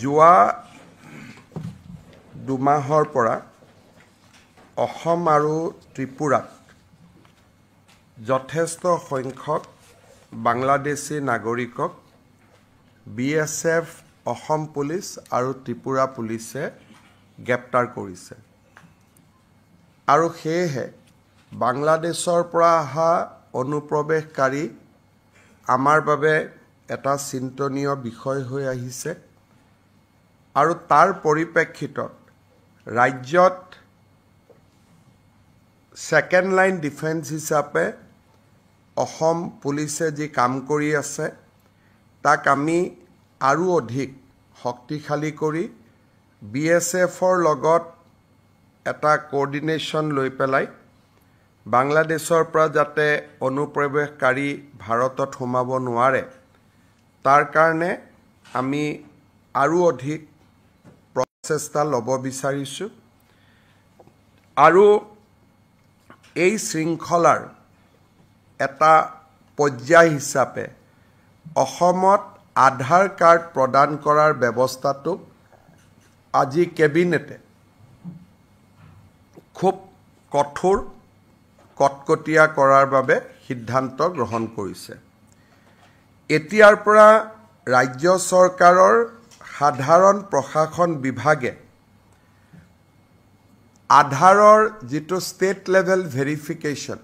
যোৱা দুমাহৰ পৰা অসম আৰু ত্ৰিপুৰাত যথেষ্ট সংখ্যক বাংলাদেশী নাগৰিকক BSF অসম পুলিচ আৰু ত্ৰিপুৰা পুলিচে গ্ৰেপ্তাৰ কৰিছে আৰু সেয়েহে বাংলাদেশৰ পৰা অহা অনুপ্ৰৱেশকাৰী আমাৰ বাবে এটা চিন্তনীয় বিষয় হৈ আহিছে আৰু তাৰ পৰিপ্ৰেক্ষিতত ৰাজ্যত সেকেন্ড লাইন ডিফেন্স হিচাপে অসম পুলিচে যি কাম কৰি আছে তাক আমি আৰু অধিক শক্তিশালী কৰি BSFৰ লগত এটা কোঅৰ্ডিনেশ্যন লৈ পেলাই বাংলাদেশৰ পৰা যাতে অনুপ্ৰৱেশকাৰী ভাৰতত সোমাব নোৱাৰে তাৰ কাৰণে আমি আৰু অধিক প্ৰচেষ্টা ল'ব বিচাৰিছো আৰু এই শৃংখলাৰ এটা পৰ্যায় হিচাপে অসমত আধাৰ কাৰ্ড প্ৰদান কৰাৰ ব্যৱস্থাটো আজি কেবিনেটে খুব কঠোৰ কটকটীয়া কৰাৰ বাবে সিদ্ধান্ত গ্ৰহণ কৰিছে এতিয়াৰ পৰা ৰাজ্য চৰকাৰৰ সাধাৰণ প্ৰশাসন বিভাগে আধাৰৰ যিটো ষ্টেট লেভেল ভেৰিফিকেশ্যন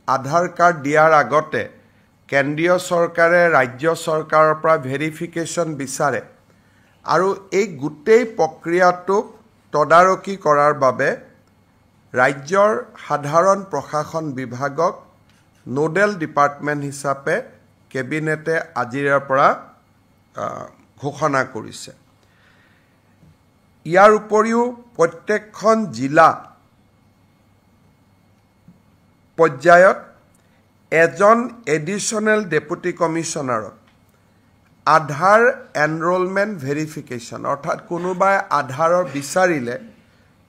আধাৰ কাৰ্ড দিয়াৰ আগতে কেন্দ্ৰীয় চৰকাৰে ৰাজ্য চৰকাৰৰ পৰা ভেৰিফিকেশ্যন বিচাৰে আৰু এই গোটেই প্ৰক্ৰিয়াটোক তদাৰকী কৰাৰ বাবে ৰাজ্যৰ সাধাৰণ প্ৰশাসন বিভাগক নোডেল ডিপাৰ্টমেণ্ট হিচাপে কেবিনেটে আজিৰ পৰা ঘোষণা কৰিছে ইয়াৰ উপৰিও প্ৰত্যেকখন জিলা পৰ্যায়ত এজন এডিশনেল ডেপুটি কমিশনাৰক আধাৰ এনৰোলমেণ্ট ভেৰিফিকেশ্যন অৰ্থাৎ কোনোবাই আধাৰৰ বিচাৰিলে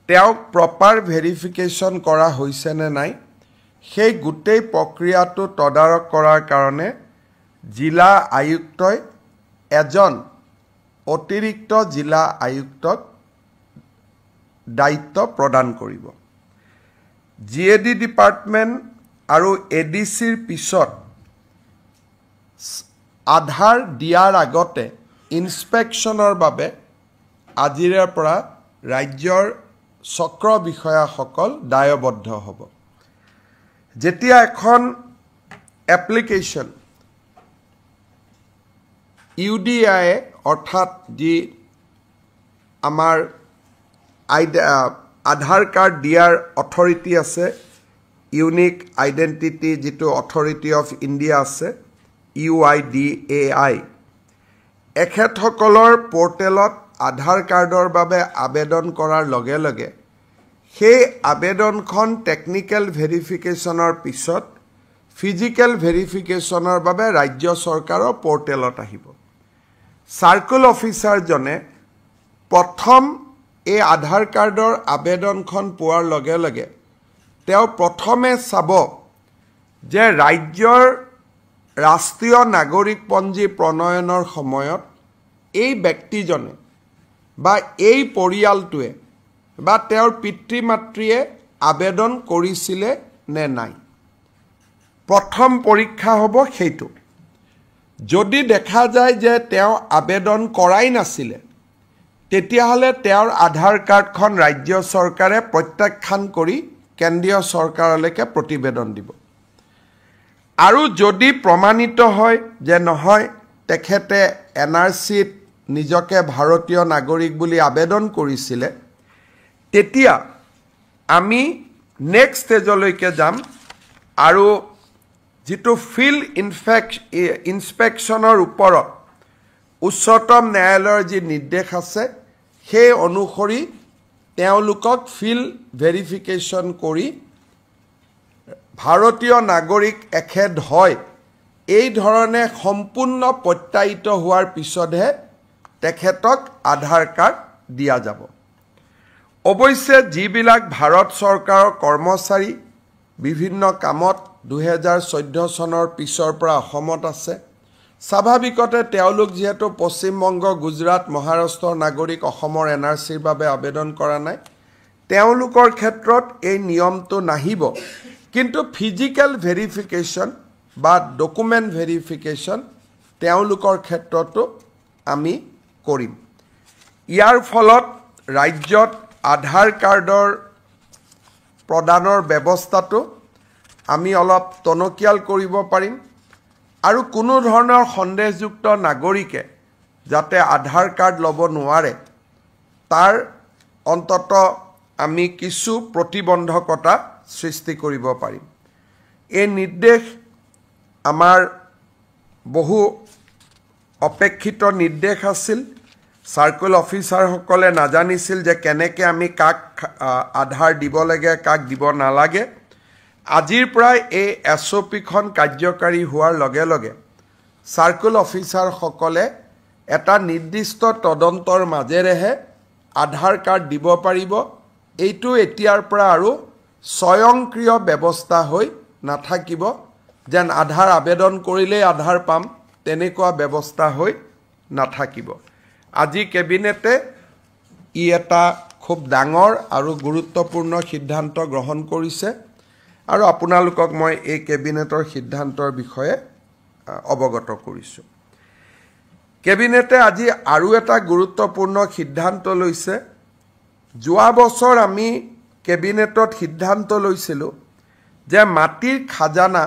তেওঁক প্ৰপাৰ ভেৰিফিকেশ্যন কৰা হৈছে নে নাই সেই গোটেই প্ৰক্ৰিয়াটো তদাৰক কৰাৰ কাৰণে জিলা আয়ুক্তই এজন অতিৰিক্ত জিলা আয়ুক্তক দায়িত্ব প্ৰদান কৰিব GAD ডিপাৰ্টমেণ্ট আৰু ADCৰ পিছত আধাৰ দিয়াৰ আগতে ইনস্পেকশ্যনৰ বাবে আজিৰ পৰা ৰাজ্যৰ চক্ৰ বিষয়াসকল দায়বদ্ধ হ'ব যেতিয়া এখন এপ্লিকেশ্যন UDI অৰ্থাৎ যি আমাৰ আধাৰ কাৰ্ড দিয়াৰ অথৰিটি আছে ইউনিক আইডেন্টিটি যেটো অথৰিটি অফ ইণ্ডিয়া আছে UIDAI এখেতসকলৰ পোৰ্টেলত আধাৰ কাৰ্ডৰ বাবে আবেদন কৰাৰ লগে লগে সেই আবেদনখন টেকনিক্যাল ভেৰিফিকেশ্যনৰ পিছত ফিজিক্যাল ভেৰিফিকেশ্যনৰ বাবে ৰাজ্য চৰকাৰৰ পোৰ্টেলত আহিব সাৰ্কেল অফিচাৰ জনে প্ৰথম এই আধাৰ কাৰ্ডৰ আবেদনখন পোৱাৰ লগে লগে তেওঁ প্ৰথমে চাব যে ৰাজ্যৰ ৰাষ্ট্ৰীয় নাগৰিকপঞ্জী প্ৰণয়নৰ সময়ত এই ব্যক্তিজনে বা এই পৰিয়ালটোৱে বা তেওঁৰ পিতৃ মাতৃয়ে আবেদন কৰিছিলে নে নাই প্ৰথম পৰীক্ষা হ'ব সেইটো যদি দেখা যায় যে তেওঁ আবেদন কৰাই নাছিলে তেতিয়াহলে তেওঁৰ আধাৰ কাৰ্ডখন ৰাজ্য চৰকাৰে প্ৰত্যাখ্যান কৰি কেন্দ্ৰীয় চৰকাৰলৈকে প্ৰতিবেদন দিব আৰু যদি প্ৰমাণিত হয় যে নহয় তেখেতে NRCত নিজকে ভাৰতীয় নাগৰিক বুলি আবেদন কৰিছিলে তেতিয়া আমি নেক্সট ষ্টেজলৈকে যাম আৰু যেটো ফিল্ড ইনস্পেকশ্যনৰ ওপৰত উচ্চতম ন্যায়ালয়ৰ যি নিৰ্দেশ আছে সেই অনুসৰি তেওঁলোকক ফিল্ড ভেৰিফিকেশ্যন কৰি ভাৰতীয় নাগৰিক এখেত হয় এই ধৰণে সম্পূৰ্ণ প্ৰত্যায়িত হোৱাৰ পিছতহে তেখেতক আধাৰ কাৰ্ড দিয়া যাব অৱশ্যে যিবিলাক ভাৰত চৰকাৰৰ কৰ্মচাৰী বিভিন্ন কামত 2014 চনৰ পিছৰ পৰা অসমত আছে স্বাভাৱিকতে তেওঁলোক যেহেতু পশ্চিমবংগ গুজৰাট মহাৰাষ্ট্ৰৰ নাগৰিক অসমৰ এনআৰচিৰ বাবে আবেদন কৰা নাই তেওঁলোকৰ ক্ষেত্ৰত এই নিয়মটো নাহিব কিন্তু ফিজিক্যাল ভেৰিফিকেশ্যন বা ডকুমেণ্ট ভেৰিফিকেশ্যন তেওঁলোকৰ ক্ষেত্ৰতো আমি কৰিম ইয়াৰ ফলত ৰাজ্যত আধাৰ কাৰ্ডৰ প্ৰদানৰ ব্যৱস্থাটো আমি অলপ টনকিয়াল কৰিব পাৰিম আৰু কোনো ধৰণৰ সন্দেহযুক্ত নাগৰিকে যাতে আধাৰ কাৰ্ড ল'ব নোৱাৰে তাৰ অন্তত আমি কিছু প্ৰতিবন্ধকতা সৃষ্টি কৰিব পাৰিম এই নিৰ্দেশ আমাৰ বহু অপেক্ষিত নিৰ্দেশ আছিল সাৰ্কেল অফিচাৰসকলে নাজানিছিল যে কেনেকৈ আমি কাক আধাৰ দিব লাগে কাক দিব নালাগে আজিৰ প্ৰায় এই এছঅপিখন কাৰ্যকাৰী হোৱাৰ লগে লগে সাৰ্কেল অফিচাৰসকলে এটা নিৰ্দিষ্ট তদন্তৰ মাজেৰেহে আধাৰ কাৰ্ড দিব পাৰিব এইটো এতিয়াৰ পৰা আৰু স্বয়ংক্ৰিয় ব্যৱস্থা হৈ নাথাকিব যেন আধাৰ আবেদন কৰিলেই আধাৰ পাম তেনেকুৱা ব্যৱস্থা হৈ নাথাকিব আজি কেবিনেটে ই এটা খুব ডাঙৰ আৰু গুৰুত্বপূৰ্ণ সিদ্ধান্ত গ্ৰহণ কৰিছে আৰু আপোনালোকক মই এই কেবিনেটৰ সিদ্ধান্তৰ বিষয়ে অৱগত কৰিছোঁ কেবিনেটে আজি আৰু এটা গুৰুত্বপূৰ্ণ সিদ্ধান্ত লৈছে যোৱা বছৰ আমি কেবিনেটত সিদ্ধান্ত লৈছিলোঁ যে মাটিৰ খাজানা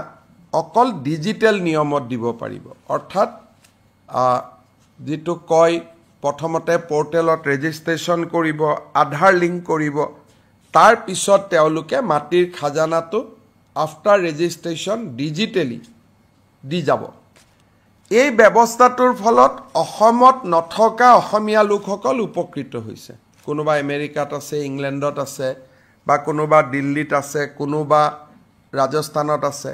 অকল ডিজিটেল নিয়মত দিব পাৰিব অৰ্থাৎ যেটো কয় প্ৰথমতে পোৰ্টেলত ৰেজিষ্ট্ৰেচন কৰিব আধাৰ লিংক কৰিব তাৰ পিছত তেওঁলোকে মাটিৰ খাজানাটো আফটাৰ ৰেজিষ্ট্ৰেচন ডিজিটেলি দি যাব এই ব্যৱস্থাটোৰ ফলত অসমত নথকা অসমীয়া লোকসকল উপকৃত হৈছে কোনোবা আমেৰিকাত আছে ইংলেণ্ডত আছে বা কোনোবা দিল্লীত আছে কোনোবা ৰাজস্থানত আছে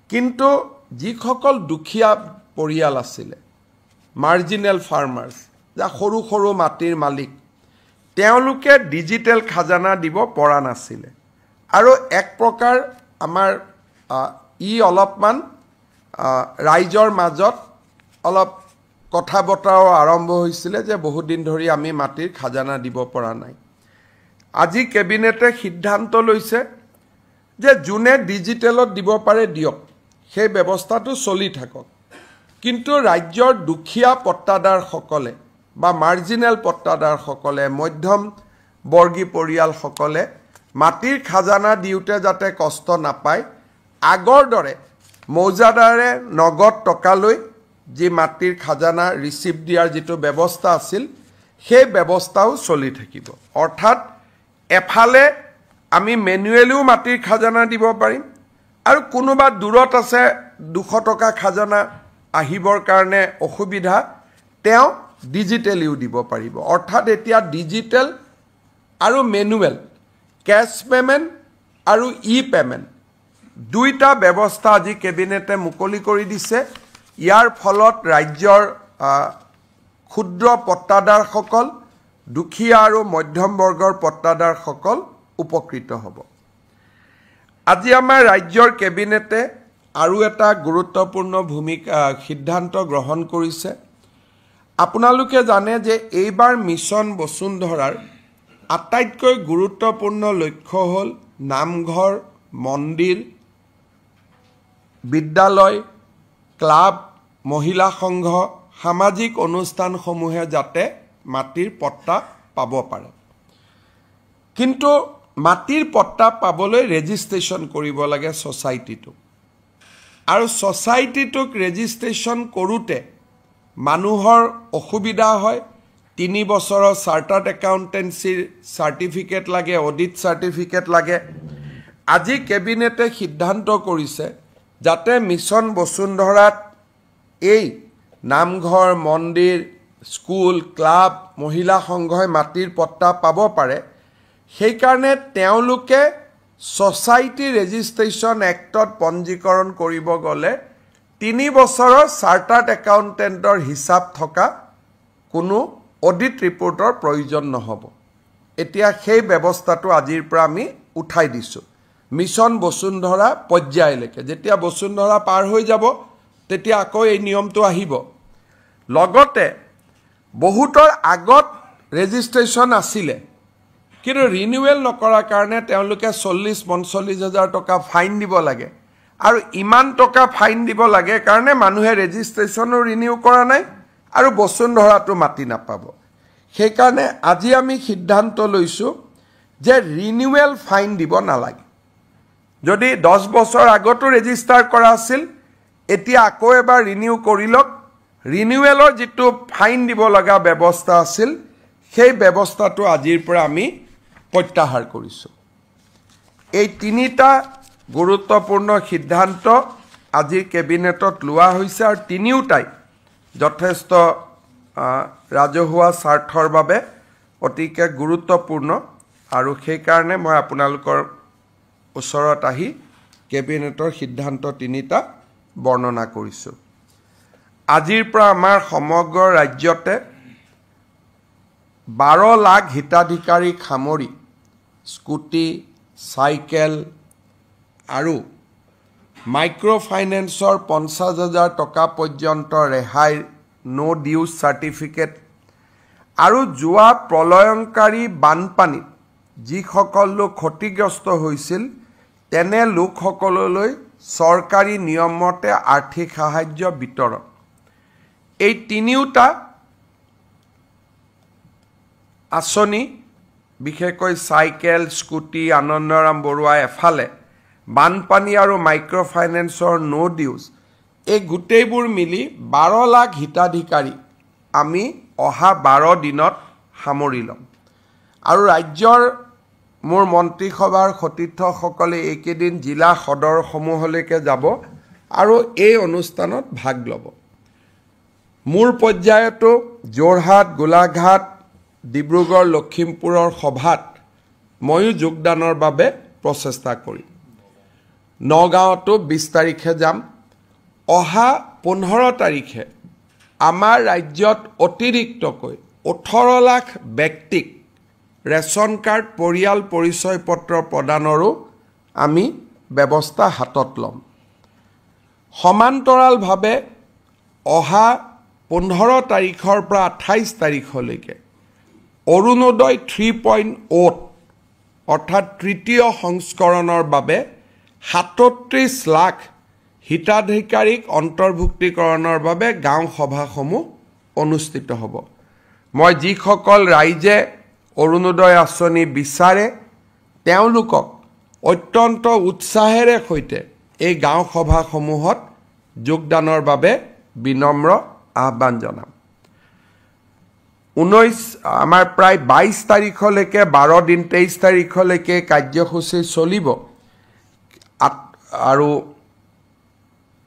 কিন্তু যিসকল দুখীয়া পৰিয়াল আছিল মাৰ্জিনেল ফাৰ্মাৰ্ছ যা সৰু সৰু মাটিৰ মালিক তেওঁলোকে ডিজিটেল খাজানা দিব পৰা নাছিল আৰু এক প্ৰকাৰ আমাৰ ই অলপমান ৰাইজৰ মাজত অলপ কথা বতৰাও আৰম্ভ হৈছিল যে বহুত দিন ধৰি আমি মাটিৰ খাজানা দিব পৰা নাই আজি কেবিনেটে সিদ্ধান্ত লৈছে যে যোনে ডিজিটেলত দিব পাৰে দিয়ক সেই ব্যৱস্থাটো চলি থাকক কিন্তু ৰাজ্যৰ দুখীয়া পট্টাদাৰসকলে বা মাৰ্জিনেল পট্টাদাৰসকলে মধ্যম বৰ্গী পৰিয়ালসকলে মাটিৰ খাজানা দিওতে যাতে কষ্ট নাপায় আগৰ দৰে মৌজাদাৰে নগদ টকালৈ যি মাটিৰ খাজানা ৰিচিভ দিয়াৰ যেটো ব্যৱস্থা আছিল সেই ব্যৱস্থাও চলি থাকিব অৰ্থাৎ এফালে আমি মেনুৱেলিও মাটিৰ খাজানা দিব পাৰিম আৰু কোনোবা দূৰত আছে 200 টকা খাজানা আহিবৰ কাৰণে অসুবিধা তেওঁ ডিজিটেলিও দিব পাৰিব অৰ্থাৎ এতিয়া ডিজিটেল আৰু মেনুৱেল কেশ পেমেন্ট আৰু ই পেমেন্ট দুইটা ব্যৱস্থা আজি কেবিনেটে মুকলি কৰি দিছে ইয়াৰ ফলত ৰাজ্যৰ ক্ষুদ্ৰ পট্টাদাৰসকল দুখীয়া আৰু মধ্যম বৰ্গৰ পট্টাদাৰসকল উপকৃত হ'ব আজি আমাৰ ৰাজ্যৰ কেবিনেটে আৰু এটা গুৰুত্বপূৰ্ণ ভূমিকা সিদ্ধান্ত গ্ৰহণ কৰিছে আপোনালোকে জানে যে এইবাৰ মিছন বসুন্ধৰাৰ আটাইতকৈ গুৰুত্বপূৰ্ণ লক্ষ্য হ'ল নামঘৰ মন্দিৰ বিদ্যালয় ক্লাব মহিলা সংঘ সামাজিক অনুষ্ঠানসমূহে যাতে মাটিৰ পট্টা পাব পাৰে কিন্তু মাটিৰ পট্টা পাবলৈ ৰেজিষ্ট্ৰেচন কৰিব লাগে সোসাইটিটো আৰু সোসাইটিটোক ৰেজিষ্ট্ৰেচন কৰোতে মানুহৰ অসুবিধা হয় 3 বছৰৰ চাৰ্টাৰ্ড একাউন্টেন্সিৰ সাৰ্টিফিকেট লাগে অডিট সাৰ্টিফিকেট লাগে আজি কেবিনেটে সিদ্ধান্ত কৰিছে যাতে মিছন বসুন্ধৰাত এই নামঘৰ মন্দিৰ স্কুল ক্লাব মহিলা সংঘই মাটিৰ পট্টা পাব পাৰে সেই কাৰণে তেওঁলোকে সোসাইটি ৰেজিষ্ট্ৰেচন এক্টত পঞ্জীকৰণ কৰিব গলে 3 বছৰৰ চাৰ্টাৰ্ড একাউন্টেন্টৰ হিচাপ থকা কোনো অডিট ৰিপৰ্টৰ প্ৰয়োজন নহব এতিয়া সেই ব্যৱস্থাটো আজিৰ পৰা আমি উঠাই দিছো মিছন বসুন্ধৰা পৰ্যায়লৈকে যেতিয়া বসুন্ধৰা পাৰ হৈ যাব তেতিয়া আকৌ এই নিয়মটো আহিব লগতে বহুতৰ আগত ৰেজিষ্ট্ৰেশ্যন আছিলে কিন্তু ৰিনিউৱেল নকৰাৰ কাৰণে তেওঁলোকে 40-45,000 টকা ফাইন দিব লাগে আৰু ইমান টকা ফাইন দিব লাগে কাৰণে মানুহে ৰেজিষ্ট্ৰেশ্যনো ৰিনিউ কৰা নাই আৰু বসুন্ধৰাটো মাটি নাপাব সেইকাৰণে আজি আমি সিদ্ধান্ত লৈছো যে ৰিনিউৱেল ফাইন দিব নালাগে যদি 10 বছৰ আগতো ৰেজিষ্টাৰ কৰা আছিল এতিয়া আকৌ এবাৰ ৰিনিউ কৰি লওক ৰিনিউৱেলৰ যেটো ফাইন দিব লগা ব্যৱস্থা আছিল সেই ব্যৱস্থাটো আজিৰ পৰা আমি প্ৰত্যাহাৰ কৰিছো এই তিনিটা গুৰুত্বপূৰ্ণ সিদ্ধান্ত আজিৰ কেবিনেটত লোৱা হৈছে আৰু তিনিওটাই যথেষ্ট ৰাজহুৱা স্বাৰ্থৰ বাবে অতিকে গুৰুত্বপূৰ্ণ আৰু সেই কাৰণে মই আপোনালোকৰ ওচৰত আহি কেবিনেটৰ সিদ্ধান্ত তিনিটা বৰ্ণনা কৰিছো আজিৰ পৰা আমাৰ সমগ্ৰ ৰাজ্যতে 12 লাখ হিতাধিকাৰী খামৰি স্কুটি সাইকেল আৰু মাইক্ৰ' ফাইনেন্সৰ 50,000 টকা পৰ্যন্ত ৰেহাই নো ডিউজ চাৰ্টিফিকেট আৰু যোৱা প্ৰলয়ংকাৰী বানপানী যিসকল লোক ক্ষতিগ্ৰস্ত হৈছিল তেনে লোকসকললৈ চৰকাৰী নিয়মমতে আৰ্থিক সাহায্য বিতৰণ এই তিনিওটা আঁচনি বিশেষকৈ সাইকেল স্কুটি আনন্দৰাম বৰুৱা এফালে বানপানী আৰু মাইক্ৰ' ফাইনেন্সৰ নো ডিউজ এই গোটেইবোৰ মিলি 12 লাখ হিতাধিকাৰী আমি অহা 12 দিনত সামৰি ল'ম আৰু ৰাজ্যৰ মোৰ মন্ত্ৰীসভাৰ সতীৰ্থসকলে এইকেইদিন জিলা সদৰসমূহলৈকে যাব আৰু এই অনুষ্ঠানত ভাগ ল'ব মোৰ পৰ্যায়তো যোৰহাট গোলাঘাট ডিব্ৰুগড় লখিমপুৰৰ সভাত ময়ো যোগদানৰ বাবে প্ৰচেষ্টা কৰিম নগাঁৱতো 20 তাৰিখে যাম অহা 15 তাৰিখে আমাৰ ৰাজ্যত অতিৰিক্তকৈ 18 লাখ ব্যক্তিক ৰেচন কাৰ্ড পৰিয়াল পৰিচয় পত্ৰ প্ৰদানৰো আমি ব্যৱস্থা হাতত ল'ম সমান্তৰালভাৱে অহা 15 তাৰিখৰ পৰা 28 তাৰিখলৈকে অৰুণোদয় 3.0 অৰ্থাৎ তৃতীয় সংস্কৰণৰ বাবে 37 লাখ হিতাধিকাৰীক অন্তৰ্ভুক্তিকৰণৰ বাবে গাঁও সভাসমূহ অনুষ্ঠিত হ'ব মই যিসকল ৰাইজে অৰুণোদয় আঁচনি বিচাৰে তেওঁলোকক অত্যন্ত উৎসাহেৰে সৈতে এই গাঁও সভাসমূহত যোগদানৰ বাবে বিনম্ৰ আহ্বান জনাম 19 আমাৰ প্ৰায় 22 তাৰিখলৈকে 12 দিন 23 তাৰিখলৈকে কাৰ্যসূচী চলিব আৰু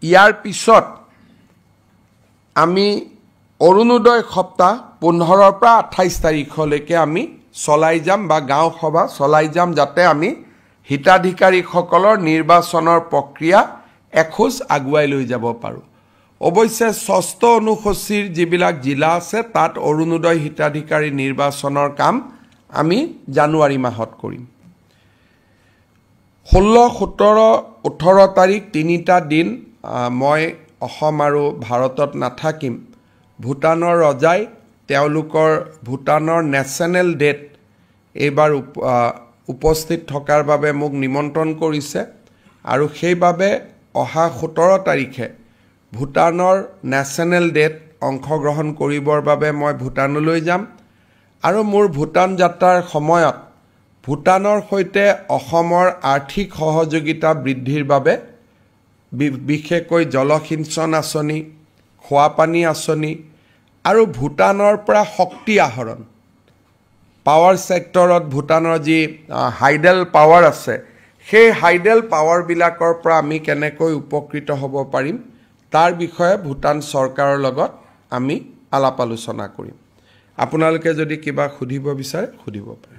ইয়াৰ পিছত আমি অৰুণোদয় সপ্তাহ 15 পৰা 28 তাৰিখলৈকে আমি চলাই যাম বা গাঁও সভা চলাই যাম যাতে আমি হিতাধিকাৰীসকলৰ নিৰ্বাচনৰ প্ৰক্ৰিয়া এখোজ আগুৱাই লৈ যাব পাৰো অৱশ্যে ষষ্ঠ অনুসূচীৰ যিবিলাক জিলা আছে তাত অৰুণোদয় হিতাধিকাৰী নিৰ্বাচনৰ কাম আমি জানুৱাৰী মাহত কৰিম 16, 17, 18 তাৰিখ তিনিটা দিন মই অসম আৰু ভাৰতত নাথাকিম ভূটানৰ ৰজাই তেওঁলোকৰ ভূটানৰ নেশ্যনেল ডেট এইবাৰ উপস্থিত থকাৰ বাবে মোক নিমন্ত্ৰণ কৰিছে আৰু সেইবাবে অহা 17 তাৰিখে ভূটানৰ নেশ্যনেল ডেট অংশগ্ৰহণ কৰিবৰ বাবে মই ভূটানলৈ যাম আৰু মোৰ ভূটান যাত্ৰাৰ সময়ত ভূটানৰ সৈতে অসমৰ আৰ্থিক সহযোগিতা বৃদ্ধিৰ বাবে বিশেষকৈ জলসিঞ্চন আঁচনি খোৱাপানী আঁচনি আৰু ভূটানৰ পৰা শক্তি আহৰণ পাৱাৰ সেক্টৰত ভূটানৰ যি হাইডেল পাৱাৰ আছে সেই হাইডেল পাৱাৰ বিলাকৰ পৰা আমি কেনেকৈ উপকৃত হ'ব পাৰিম তাৰ বিষয়ে ভূটান চৰকাৰৰ লগত আমি আলাপ আলোচনা কৰিম আপোনালোকে যদি কিবা খুদিব বিচাৰে খুদিব পাৰে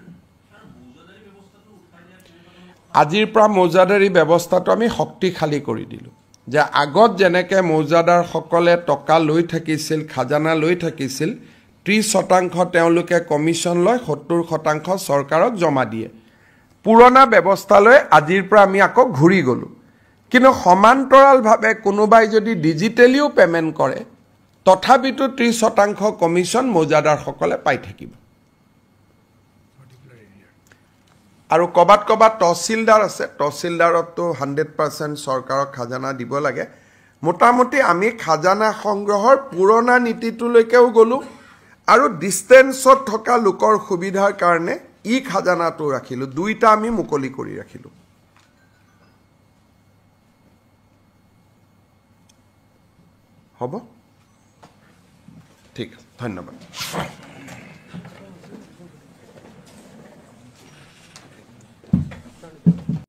আজিৰ পৰা মৌজাদাৰী ব্যৱস্থাটো আমি শক্তিশালী কৰি দিলো যে আগত যেনেকে মৌজাদাৰ সকলে টকা লৈ থাকিছিল খাজানা লৈ থাকিছিল 30% তেওঁলোকে কমিশন লয় 70% চৰকাৰক জমা দিয়ে পুৰণা ব্যৱস্থালৈ আজিৰ পৰা আমি আকৌ ঘূৰি গলো কিন্তু সমান্তৰালভাৱে কোনোবাই যদি ডিজিটেলিও পেমেণ্ট কৰে তথাপিতো 30% কমিশ্যন মৌজাদাৰসকলে পাই থাকিব আৰু কবাত তহচিলদাৰ আছে তহচিলদাৰতো 100% চৰকাৰক খাজানা দিব লাগে মোটামুটি আমি খাজানা সংগ্ৰহৰ পুৰণা নীতিটোলৈকেও গলো আৰু ডিস্টেন্সত থকা লোকৰ সুবিধাৰ কাৰণে ই খাজানাটো ৰাখিলো দুইটা আমি মুকলি কৰি ৰাখিলো হ'ব ঠিক আছে ধন্যবাদ